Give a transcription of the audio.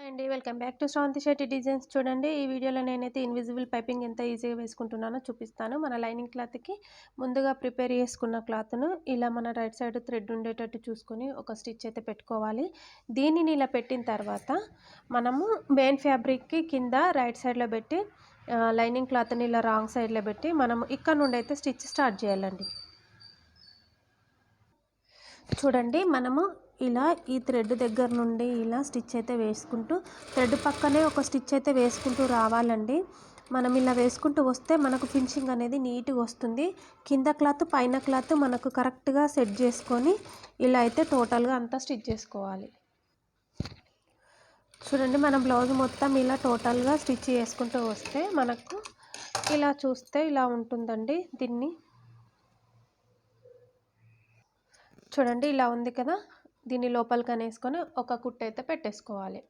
అండి. Welcome back to Sravanthi Shetty designs. చూడండి, ఈ వీడియోలో నేనైతే ఇన్విజిబుల్ పైపింగ్ ఎంత ఈజీగా వేసుకుంటున్నానో చూపిస్తాను. మన లైనింగ్ క్లాత్‌కి ముందుగా ప్రిపేర్ చేసుకున్న క్లాత్‌ను ఇలా మన రైట్ సైడ్ థ్రెడ్ ఉండేటట్టు చూసుకొని ఒక స్టిచ్ అయితే పెట్టుకోవాలి. దీనిని ఇలా పెట్టిన తర్వాత మనము మెయిన్ ఫ్యాబ్రిక్‌కి కింద రైట్ సైడ్‌లో పెట్టి లైనింగ్ క్లాత్‌ని ఇలా రాంగ్ సైడ్‌లో పెట్టి మనం ఇక్కడ నుండి అయితే స్టిచ్ స్టార్ట్ చేయాలండి. చూడండి, మనము ఇలా ఈ థ్రెడ్ దగ్గర నుండి ఇలా స్టిచ్ అయితే వేసుకుంటూ థ్రెడ్ పక్కనే ఒక స్టిచ్ అయితే వేసుకుంటూ రావాలండి. మనం ఇలా వేసుకుంటూ వస్తే మనకు ఫినిషింగ్ అనేది నీట్గా వస్తుంది. కింద క్లాత్ పైన క్లాత్ మనకు కరెక్ట్గా సెట్ చేసుకొని ఇలా అయితే టోటల్గా అంతా స్టిచ్ చేసుకోవాలి. చూడండి, మనం బ్లౌజ్ మొత్తం ఇలా టోటల్గా స్టిచ్ చేసుకుంటూ వస్తే మనకు ఇలా చూస్తే ఇలా ఉంటుందండి. చూడండి, ఇలా ఉంది కదా. దీన్ని లోపలికి అనేసుకొని ఒక కుట్టు అయితే పెట్టేసుకోవాలి.